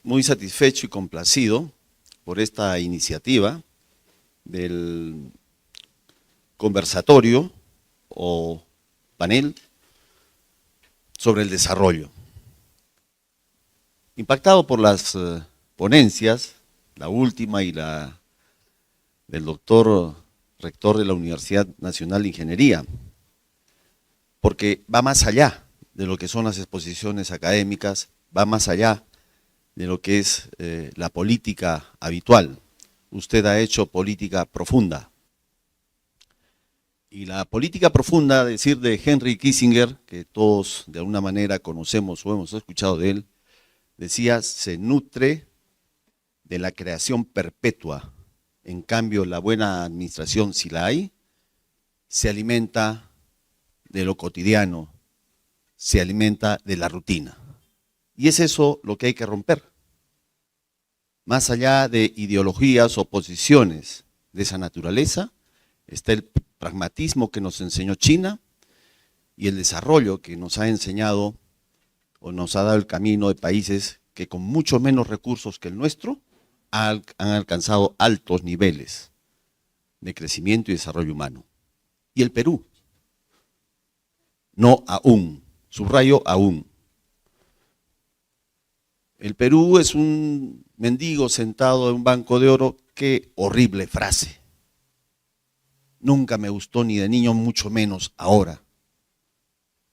muy satisfecho y complacido por esta iniciativa del conversatorio o panel sobre el desarrollo. Impactado por las ponencias, la última y la del doctor rector de la Universidad Nacional de Ingeniería, porque va más allá de lo que son las exposiciones académicas, va más allá de lo que es la política habitual. Usted ha hecho política profunda. Y la política profunda, decir de Henry Kissinger, que todos de alguna manera conocemos o hemos escuchado de él, decía, se nutre de la creación perpetua. En cambio, la buena administración, si la hay, se alimenta de lo cotidiano, se alimenta de la rutina. Y es eso lo que hay que romper. Más allá de ideologías o posiciones de esa naturaleza, está el pragmatismo que nos enseñó China y el desarrollo que nos ha enseñado o nos ha dado el camino de países que con mucho menos recursos que el nuestro han alcanzado altos niveles de crecimiento y desarrollo humano. Y el Perú, no aún, subrayo aún. El Perú es un mendigo sentado en un banco de oro. Qué horrible frase. Nunca me gustó ni de niño, mucho menos ahora.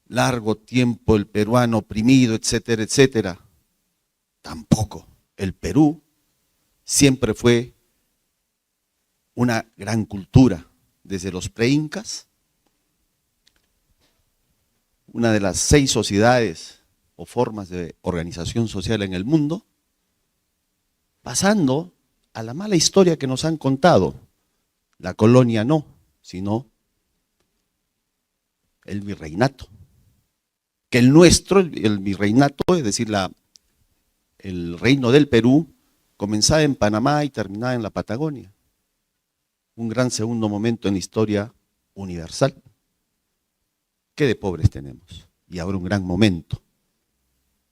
Largo tiempo el peruano oprimido, etcétera, etcétera. Tampoco. El Perú siempre fue una gran cultura, desde los preincas, una de las 6 sociedades o formas de organización social en el mundo, pasando a la mala historia que nos han contado. La colonia no, sino el virreinato. Que el nuestro, el virreinato, es decir, el reino del Perú, comenzaba en Panamá y terminaba en la Patagonia. Un gran segundo momento en la historia universal. ¿Qué de pobres tenemos? Y ahora un gran momento.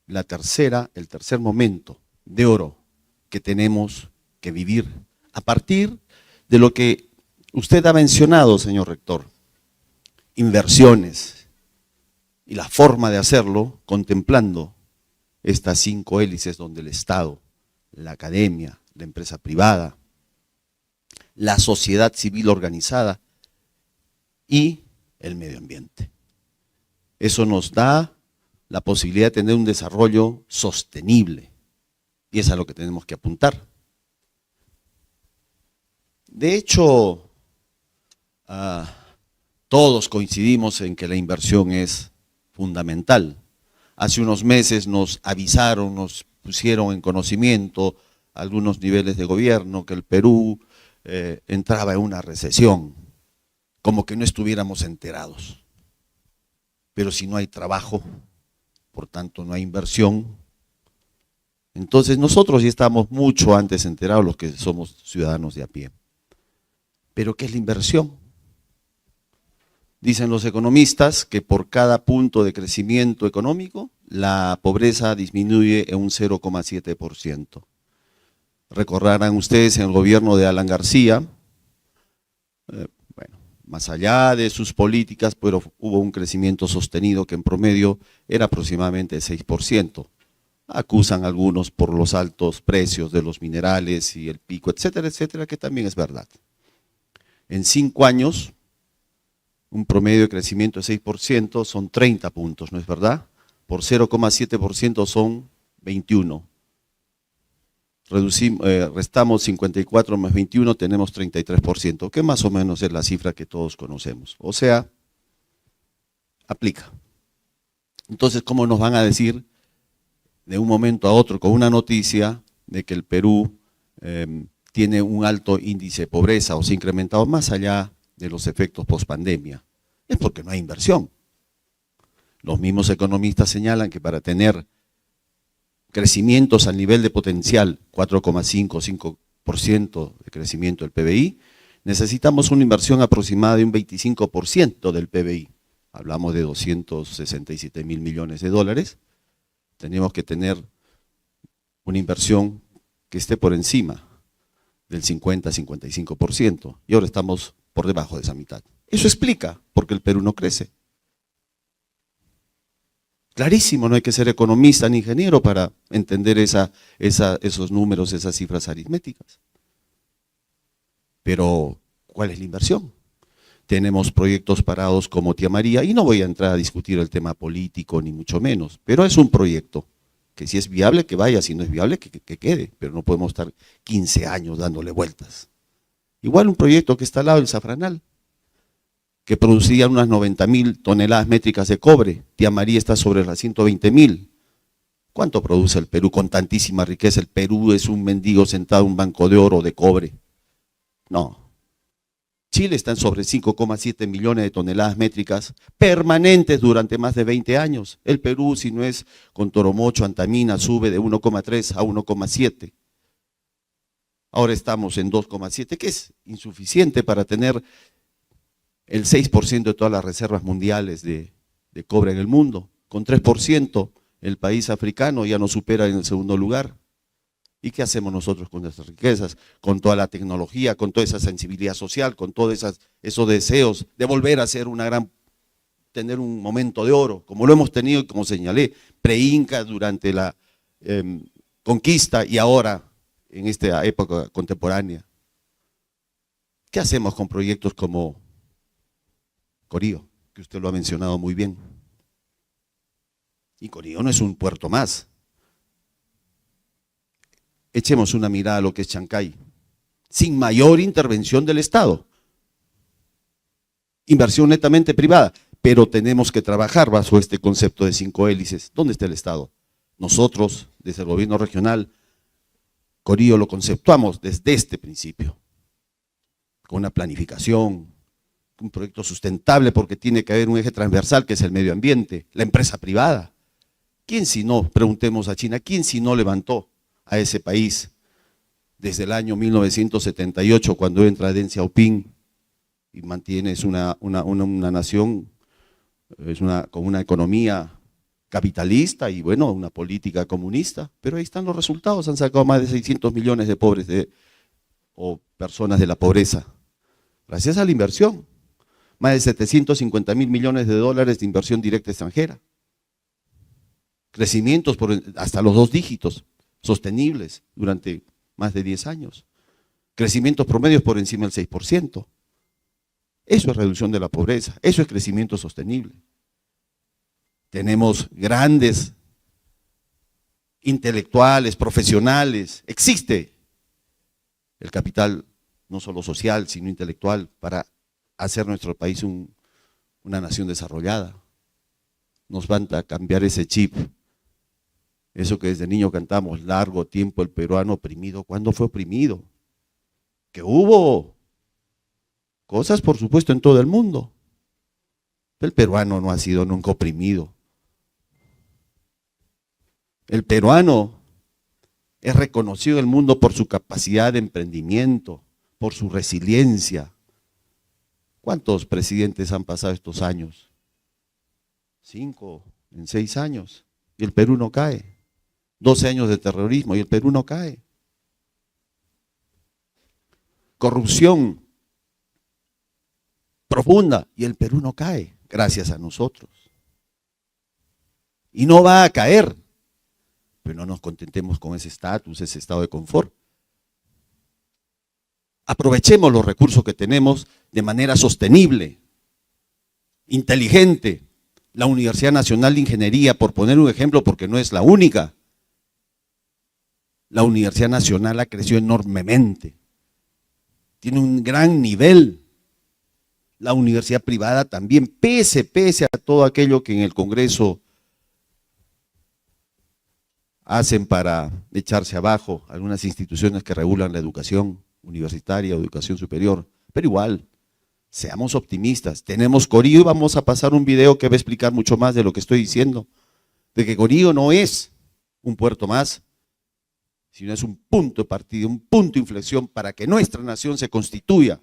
El tercer momento de oro que tenemos que vivir a partir de lo que usted ha mencionado, señor rector, inversiones y la forma de hacerlo contemplando estas 5 hélices donde el Estado, la academia, la empresa privada, la sociedad civil organizada y el medio ambiente. Eso nos da la posibilidad de tener un desarrollo sostenible y es a lo que tenemos que apuntar. De hecho, todos coincidimos en que la inversión es fundamental. Hace unos meses nos avisaron, nos pusieron en conocimiento algunos niveles de gobierno que el Perú entraba en una recesión, como que no estuviéramos enterados. Pero si no hay trabajo, por tanto no hay inversión, entonces nosotros ya estamos mucho antes enterados los que somos ciudadanos de a pie. ¿Pero qué es la inversión? Dicen los economistas que por cada punto de crecimiento económico, la pobreza disminuye en un 0,7%. Recordarán ustedes en el gobierno de Alan García, más allá de sus políticas, pero hubo un crecimiento sostenido que en promedio era aproximadamente 6%. Acusan algunos por los altos precios de los minerales y el pico, etcétera, etcétera, que también es verdad. En 5 años, un promedio de crecimiento de 6% son 30 puntos, ¿no es verdad? Por 0,7% son 21. Restamos 54 más 21, tenemos 33%, que más o menos es la cifra que todos conocemos. O sea, aplica. Entonces, ¿cómo nos van a decir de un momento a otro con una noticia de que el Perú tiene un alto índice de pobreza o se ha incrementado más allá de los efectos post-pandemia? Es porque no hay inversión. Los mismos economistas señalan que para tener crecimientos al nivel de potencial, 4,5 o 5% de crecimiento del PBI, necesitamos una inversión aproximada de un 25% del PBI. Hablamos de 267 mil millones de dólares. Tenemos que tener una inversión que esté por encima del 50-55%, y ahora estamos por debajo de esa mitad. Eso explica por qué el Perú no crece. Clarísimo, no hay que ser economista ni ingeniero para entender esos números, esas cifras aritméticas. Pero, ¿cuál es la inversión? Tenemos proyectos parados como Tía María, y no voy a entrar a discutir el tema político, ni mucho menos, pero es un proyecto que si es viable, que vaya, si no es viable, que quede, pero no podemos estar 15 años dándole vueltas. Igual un proyecto que está al lado del Zafranal, que producía unas 90.000 toneladas métricas de cobre, Tía María está sobre las 120.000. ¿Cuánto produce el Perú con tantísima riqueza? El Perú es un mendigo sentado en un banco de oro de cobre. No. Chile está en sobre 5,7 millones de toneladas métricas permanentes durante más de 20 años. El Perú, si no es con Toromocho, Antamina, sube de 1,3 a 1,7. Ahora estamos en 2,7, que es insuficiente para tener el 6% de todas las reservas mundiales de cobre en el mundo. Con 3%, el país africano ya nos supera en el segundo lugar. ¿Y qué hacemos nosotros con nuestras riquezas? Con toda la tecnología, con toda esa sensibilidad social, con todos esos deseos de volver a ser tener un momento de oro, como lo hemos tenido, como señalé, pre-inca durante la conquista y ahora en esta época contemporánea. ¿Qué hacemos con proyectos como Corío, que usted lo ha mencionado muy bien? Y Corío no es un puerto más. Echemos una mirada a lo que es Chancay, sin mayor intervención del Estado. Inversión netamente privada, pero tenemos que trabajar bajo este concepto de 5 hélices. ¿Dónde está el Estado? Nosotros, desde el gobierno regional, Corío lo conceptuamos desde este principio, con una planificación, un proyecto sustentable, porque tiene que haber un eje transversal que es el medio ambiente, la empresa privada. ¿Quién si no, preguntemos a China, quién si no levantó a ese país desde el año 1978, cuando entra Deng Xiaoping y mantiene una nación con una economía capitalista y bueno, una política comunista? Pero ahí están los resultados, han sacado más de 600 millones de pobres o personas de la pobreza, gracias a la inversión. Más de 750.000 millones de dólares de inversión directa extranjera. Crecimientos hasta los 2 dígitos, sostenibles durante más de 10 años. Crecimientos promedios por encima del 6%. Eso es reducción de la pobreza, eso es crecimiento sostenible. Tenemos grandes intelectuales, profesionales, existe el capital no solo social, sino intelectual para hacer nuestro país una nación desarrollada. Nos van a cambiar ese chip. Eso que desde niño cantamos, largo tiempo el peruano oprimido. ¿Cuándo fue oprimido? Que hubo cosas, por supuesto, en todo el mundo. El peruano no ha sido nunca oprimido. El peruano es reconocido en el mundo por su capacidad de emprendimiento, por su resiliencia. ¿Cuántos presidentes han pasado estos años? 5 en 6 años y el Perú no cae. 12 años de terrorismo y el Perú no cae. Corrupción profunda y el Perú no cae, gracias a nosotros. Y no va a caer, pero no nos contentemos con ese estatus, ese estado de confort. Aprovechemos los recursos que tenemos de manera sostenible, inteligente. La Universidad Nacional de Ingeniería, por poner un ejemplo, porque no es la única, la Universidad Nacional ha crecido enormemente, tiene un gran nivel. La universidad privada también, pese a todo aquello que en el Congreso hacen para echarse abajo algunas instituciones que regulan la educación universitaria o educación superior, pero igual, seamos optimistas. Tenemos Corío y vamos a pasar un video que va a explicar mucho más de lo que estoy diciendo, de que Corío no es un puerto más, sino es un punto de partida, un punto de inflexión para que nuestra nación se constituya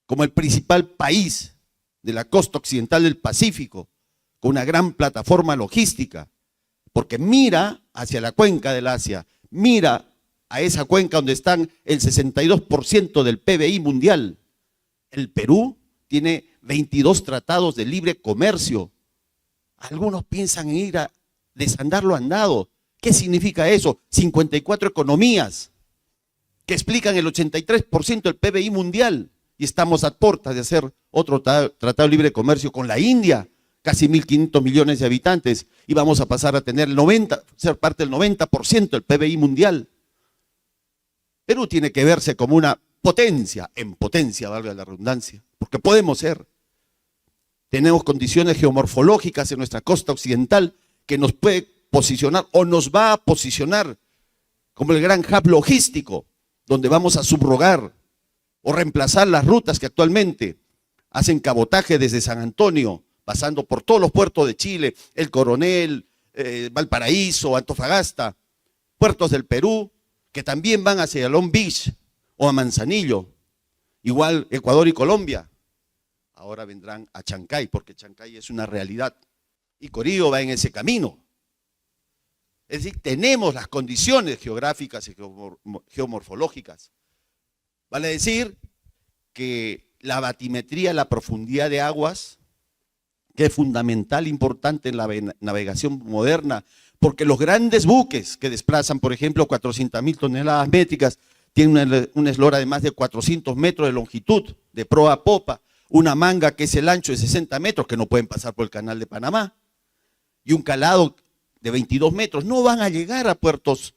como el principal país de la costa occidental del Pacífico, con una gran plataforma logística porque mira hacia la cuenca del Asia, mira a esa cuenca donde están el 62% del PBI mundial. El Perú tiene 22 tratados de libre comercio. Algunos piensan en ir a desandar lo andado. ¿Qué significa eso? 54 economías que explican el 83% del PBI mundial. Y estamos a puertas de hacer otro tratado de libre comercio con la India, casi 1.500 millones de habitantes, y vamos a pasar a tener ser parte del 90% del PBI mundial. Perú tiene que verse como una potencia, en potencia, valga la redundancia, porque podemos ser. Tenemos condiciones geomorfológicas en nuestra costa occidental que nos puede posicionar o nos va a posicionar como el gran hub logístico, donde vamos a subrogar o reemplazar las rutas que actualmente hacen cabotaje desde San Antonio, pasando por todos los puertos de Chile, El Coronel, Valparaíso, Antofagasta, puertos del Perú, que también van hacia Long Beach o a Manzanillo, igual Ecuador y Colombia. Ahora vendrán a Chancay, porque Chancay es una realidad, y Corío va en ese camino. Es decir, tenemos las condiciones geográficas y geomorfológicas. Vale decir que la batimetría, la profundidad de aguas, que es fundamental, importante en la navegación moderna, porque los grandes buques que desplazan, por ejemplo, 400.000 toneladas métricas, tienen una eslora de más de 400 metros de longitud, de proa a popa, una manga que es el ancho de 60 metros, que no pueden pasar por el canal de Panamá, y un calado de 22 metros. No van a llegar a puertos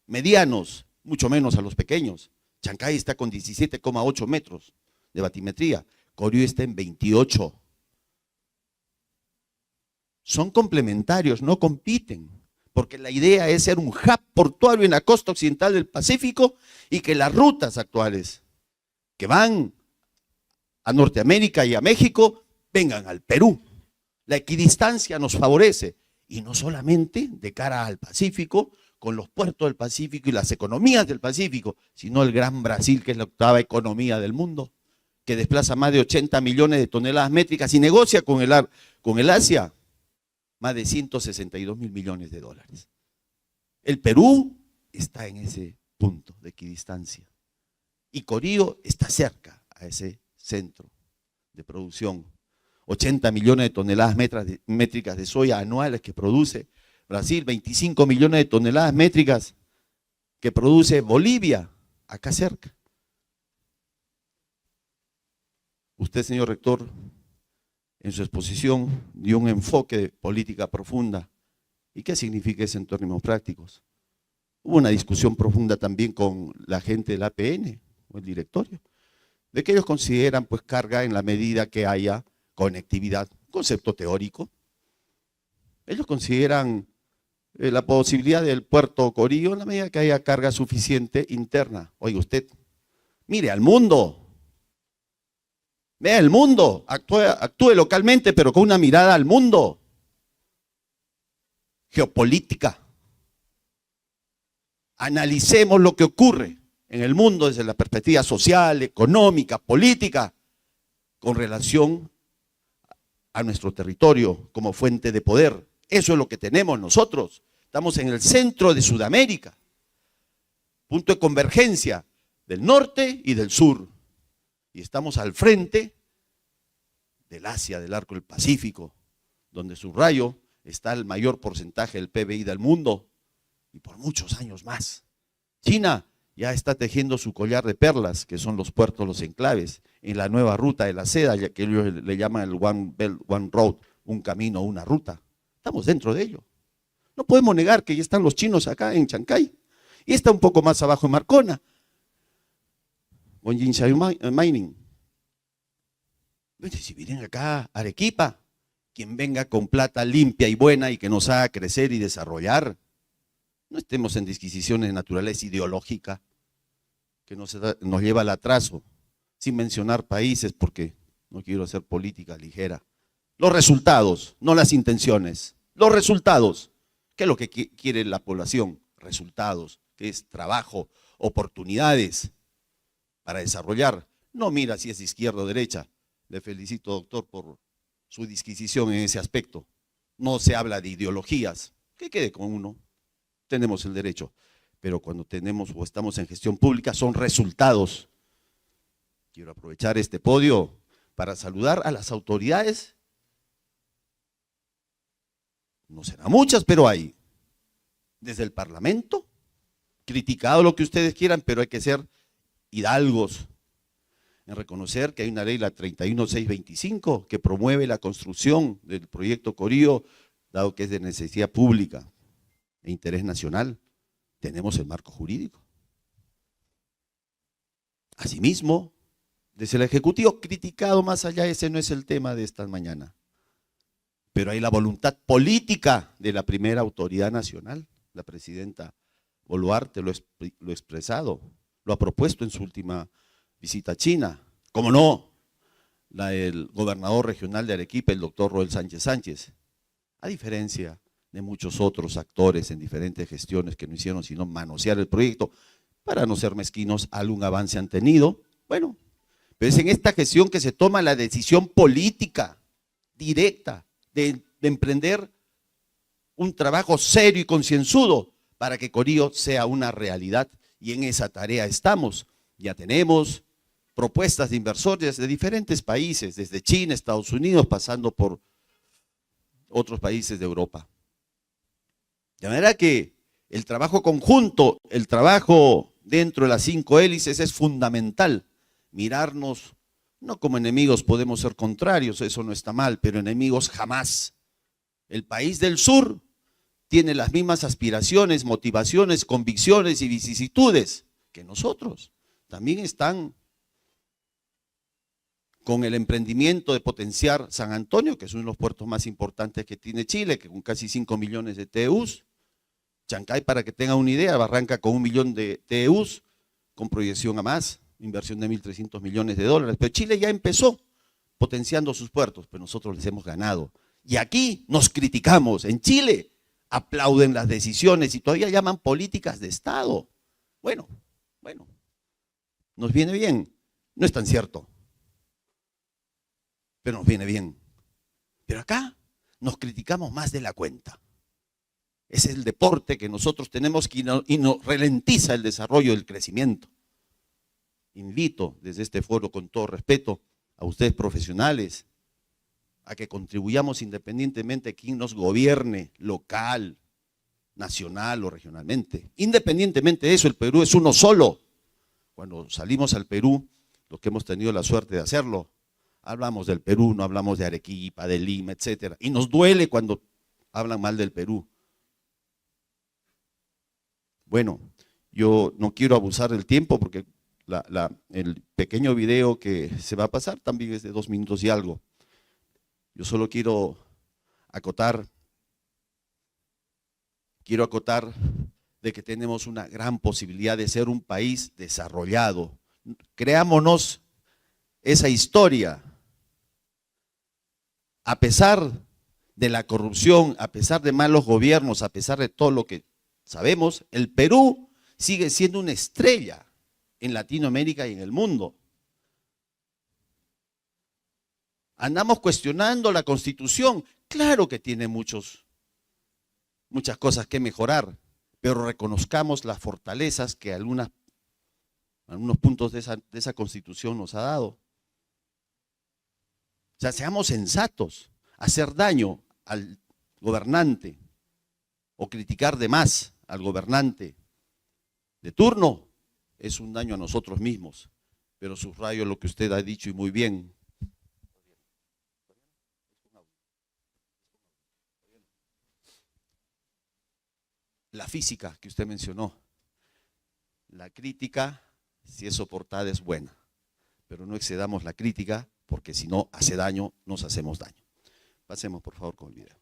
medianos, mucho menos a los pequeños. Chancay está con 17,8 metros de batimetría, Corío está en 28. Son complementarios, no compiten, porque la idea es ser un hub portuario en la costa occidental del Pacífico y que las rutas actuales que van a Norteamérica y a México vengan al Perú. La equidistancia nos favorece, y no solamente de cara al Pacífico, con los puertos del Pacífico y las economías del Pacífico, sino el gran Brasil, que es la octava economía del mundo, que desplaza más de 80 millones de toneladas métricas y negocia con el Asia más de 162.000 millones de dólares. El Perú está en ese punto de equidistancia y Corío está cerca a ese centro de producción. 80 millones de toneladas métricas de soya anuales que produce Brasil, 25 millones de toneladas métricas que produce Bolivia, acá cerca. Usted, señor rector, en su exposición dio un enfoque de política profunda. ¿Y qué significa eso en términos prácticos? Hubo una discusión profunda también con la gente del APN, o el directorio, de que ellos consideran pues carga en la medida que haya conectividad, concepto teórico. Ellos consideran la posibilidad del puerto Corío en la medida que haya carga suficiente interna. Oiga usted, mire al mundo. Vea el mundo, actúe localmente, pero con una mirada al mundo. Geopolítica. Analicemos lo que ocurre en el mundo desde la perspectiva social, económica, política, con relación a nuestro territorio como fuente de poder. Eso es lo que tenemos nosotros. Estamos en el centro de Sudamérica, punto de convergencia del norte y del sur. Y estamos al frente del Asia, del arco del Pacífico, donde subrayo está el mayor porcentaje del PBI del mundo y por muchos años más. China ya está tejiendo su collar de perlas, que son los puertos, los enclaves, en la nueva ruta de la seda, ya que ellos le llaman el One Belt, One Road, un camino, una ruta. Estamos dentro de ello. No podemos negar que ya están los chinos acá en Chancay, y está un poco más abajo en Marcona, con Jinsai Mining. Si vienen acá a Arequipa, quien venga con plata limpia y buena y que nos haga crecer y desarrollar, no estemos en disquisiciones de naturaleza ideológica que nos lleva al atraso, sin mencionar países porque no quiero hacer política ligera. Los resultados, no las intenciones. Los resultados. ¿Qué es lo que quiere la población? Resultados, que es trabajo, oportunidades para desarrollar. No mira si es izquierda o derecha. Le felicito, doctor, por su disquisición en ese aspecto. No se habla de ideologías. que quede con uno, tenemos el derecho. Pero cuando tenemos o estamos en gestión pública son resultados. Quiero aprovechar este podio para saludar a las autoridades. No serán muchas, pero hay. Desde el Parlamento, criticado lo que ustedes quieran, pero hay que ser hidalgos en reconocer que hay una ley, la 31625, que promueve la construcción del proyecto Corío, dado que es de necesidad pública e interés nacional. Tenemos el marco jurídico. Asimismo, desde el Ejecutivo, criticado más allá, ese no es el tema de esta mañana. Pero hay la voluntad política de la primera autoridad nacional, la presidenta Boluarte lo ha expresado, lo ha propuesto en su última visita a China. Como no, el gobernador regional de Arequipa, el doctor Roel Sánchez Sánchez, a diferencia de muchos otros actores en diferentes gestiones que no hicieron sino manosear el proyecto, para no ser mezquinos, algún avance han tenido. Bueno, pero es en esta gestión que se toma la decisión política directa de emprender un trabajo serio y concienzudo para que Corío sea una realidad, y en esa tarea estamos. Ya tenemos propuestas de inversores de diferentes países, desde China, Estados Unidos, pasando por otros países de Europa. De manera que el trabajo conjunto, el trabajo dentro de las 5 hélices es fundamental. Mirarnos, no como enemigos, podemos ser contrarios, eso no está mal, pero enemigos jamás. El país del sur tiene las mismas aspiraciones, motivaciones, convicciones y vicisitudes que nosotros. También están con el emprendimiento de potenciar San Antonio, que es uno de los puertos más importantes que tiene Chile, que con casi 5 millones de TEUs. Chancay, para que tengan una idea, arranca con 1 millón de TEUs, con proyección a más, inversión de 1.300 millones de dólares. Pero Chile ya empezó potenciando sus puertos, pero nosotros les hemos ganado. Y aquí nos criticamos. En Chile aplauden las decisiones y todavía llaman políticas de Estado. Bueno, nos viene bien. No es tan cierto, pero nos viene bien. Pero acá nos criticamos más de la cuenta. Es el deporte que nosotros tenemos y nos ralentiza el desarrollo del crecimiento. Invito desde este foro, con todo respeto, a ustedes profesionales, a que contribuyamos independientemente de quién nos gobierne, local, nacional o regionalmente. Independientemente de eso, el Perú es uno solo. Cuando salimos al Perú, los que hemos tenido la suerte de hacerlo, hablamos del Perú, no hablamos de Arequipa, de Lima, etcétera. Y nos duele cuando hablan mal del Perú. Bueno, yo no quiero abusar del tiempo porque el pequeño video que se va a pasar también es de 2 minutos y algo. Yo solo quiero acotar de que tenemos una gran posibilidad de ser un país desarrollado. Creámonos esa historia. A pesar de la corrupción, a pesar de malos gobiernos, a pesar de todo lo que sabemos, el Perú sigue siendo una estrella en Latinoamérica y en el mundo. Andamos cuestionando la Constitución. Claro que tiene muchas cosas que mejorar, pero reconozcamos las fortalezas que algunos puntos de esa Constitución nos ha dado. O sea, seamos sensatos. Hacer daño al gobernante o criticar de más al gobernante de turno es un daño a nosotros mismos. Pero subrayo lo que usted ha dicho y muy bien. La física que usted mencionó, la crítica, si es soportada, es buena, pero no excedamos la crítica, porque si no hace daño, nos hacemos daño. Pasemos por favor con el video.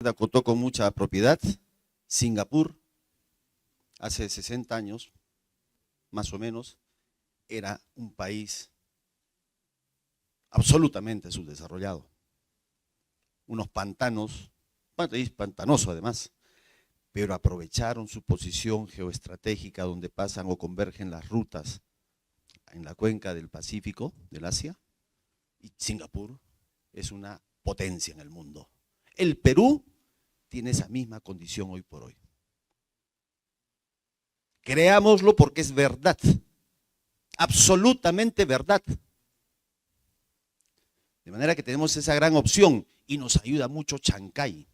acotó con mucha propiedad. Singapur, hace 60 años, más o menos, era un país absolutamente subdesarrollado. Unos pantanos, un país pantanoso además, pero aprovecharon su posición geoestratégica donde pasan o convergen las rutas en la cuenca del Pacífico, del Asia, y Singapur es una potencia en el mundo. El Perú tiene esa misma condición hoy por hoy. Creámoslo porque es verdad, absolutamente verdad. De manera que tenemos esa gran opción y nos ayuda mucho Chancay.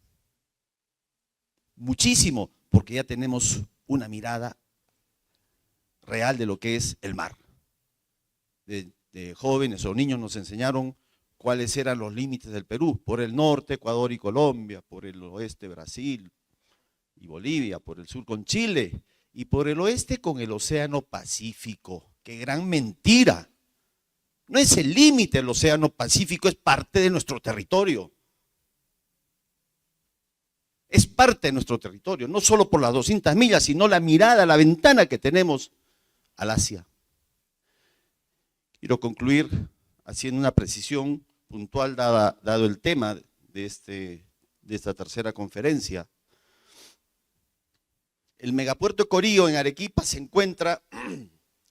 Muchísimo, porque ya tenemos una mirada real de lo que es el mar. De jóvenes o niños nos enseñaron cuáles eran los límites del Perú, por el norte, Ecuador y Colombia, por el oeste, Brasil y Bolivia, por el sur con Chile, y por el oeste con el Océano Pacífico. ¡Qué gran mentira! No es el límite del Océano Pacífico, es parte de nuestro territorio. Es parte de nuestro territorio, no solo por las 200 millas, sino la mirada, la ventana que tenemos al Asia. Quiero concluir haciendo una precisión puntual dado el tema de esta tercera conferencia. El megapuerto de Corío en Arequipa se encuentra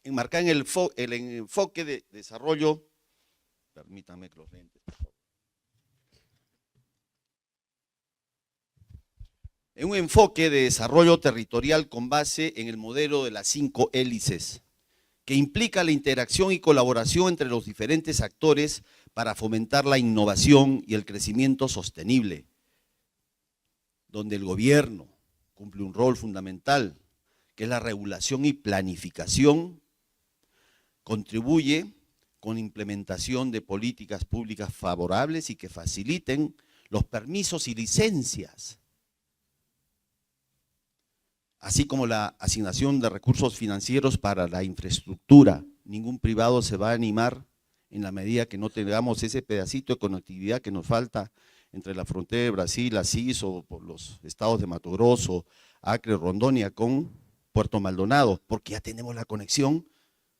enmarcado en el enfoque de desarrollo, permítanme que los lentes, por favor. En un enfoque de desarrollo territorial con base en el modelo de las 5 hélices, que implica la interacción y colaboración entre los diferentes actores para fomentar la innovación y el crecimiento sostenible, donde el gobierno cumple un rol fundamental, que es la regulación y planificación, contribuye con implementación de políticas públicas favorables y que faciliten los permisos y licencias, así como la asignación de recursos financieros para la infraestructura. Ningún privado se va a animar en la medida que no tengamos ese pedacito de conectividad que nos falta entre la frontera de Brasil, Asís o por los estados de Mato Grosso, Acre, Rondônia con Puerto Maldonado, porque ya tenemos la conexión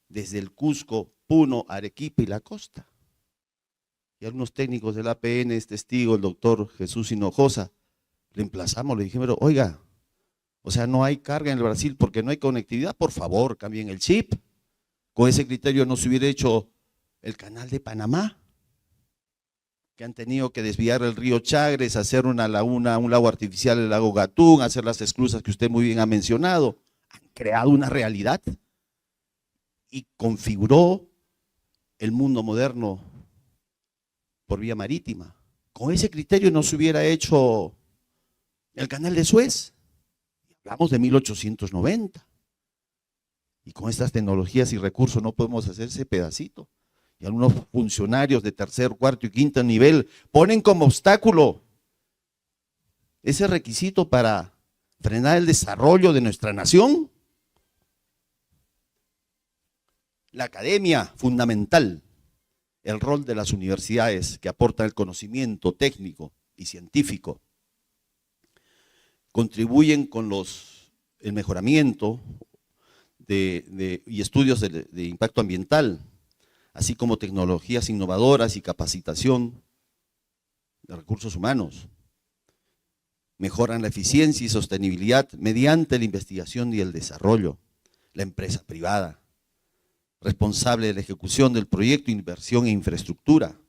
desde el Cusco, Puno, Arequipa y la costa. Y algunos técnicos del APN, es testigo, el doctor Jesús Hinojosa, le emplazamos, le dijimos, oiga, o sea, no hay carga en el Brasil porque no hay conectividad, por favor, cambien el chip. Con ese criterio no se hubiera hecho el canal de Panamá, que han tenido que desviar el río Chagres, hacer una laguna, un lago artificial, el lago Gatún, hacer las esclusas que usted muy bien ha mencionado. Han creado una realidad y configuró el mundo moderno por vía marítima. Con ese criterio no se hubiera hecho el canal de Suez. Hablamos de 1890. Y con estas tecnologías y recursos no podemos hacer ese pedacito. Y algunos funcionarios de tercer, cuarto y quinto nivel ponen como obstáculo ese requisito para frenar el desarrollo de nuestra nación. La academia, fundamental, el rol de las universidades que aportan el conocimiento técnico y científico, contribuyen con el mejoramiento y estudios de impacto ambiental, así como tecnologías innovadoras y capacitación de recursos humanos. Mejoran la eficiencia y sostenibilidad mediante la investigación y el desarrollo. La empresa privada, responsable de la ejecución del proyecto, inversión e infraestructura.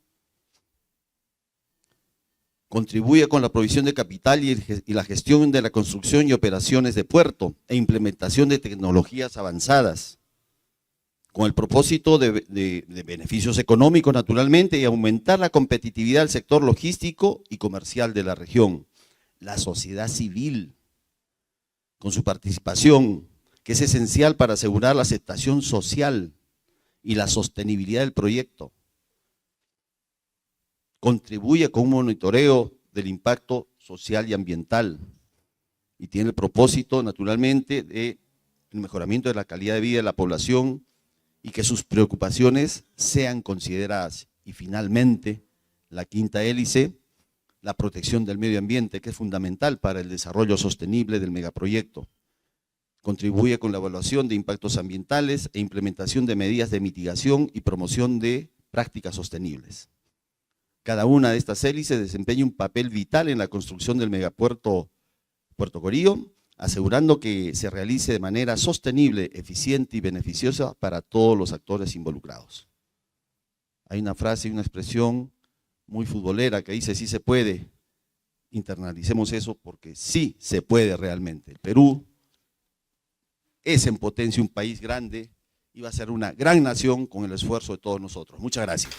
Contribuye con la provisión de capital y la gestión de la construcción y operaciones de puerto e implementación de tecnologías avanzadas, con el propósito de beneficios económicos naturalmente y aumentar la competitividad del sector logístico y comercial de la región. La sociedad civil, con su participación, que es esencial para asegurar la aceptación social y la sostenibilidad del proyecto. Contribuye con un monitoreo del impacto social y ambiental y tiene el propósito, naturalmente, de el mejoramiento de la calidad de vida de la población y que sus preocupaciones sean consideradas. Y finalmente, la quinta hélice, la protección del medio ambiente, que es fundamental para el desarrollo sostenible del megaproyecto. Contribuye con la evaluación de impactos ambientales e implementación de medidas de mitigación y promoción de prácticas sostenibles. Cada una de estas hélices desempeña un papel vital en la construcción del megapuerto Puerto Corillo, asegurando que se realice de manera sostenible, eficiente y beneficiosa para todos los actores involucrados. Hay una frase y una expresión muy futbolera que dice: sí se puede. Internalicemos eso, porque sí se puede realmente. El Perú es en potencia un país grande y va a ser una gran nación con el esfuerzo de todos nosotros. Muchas gracias.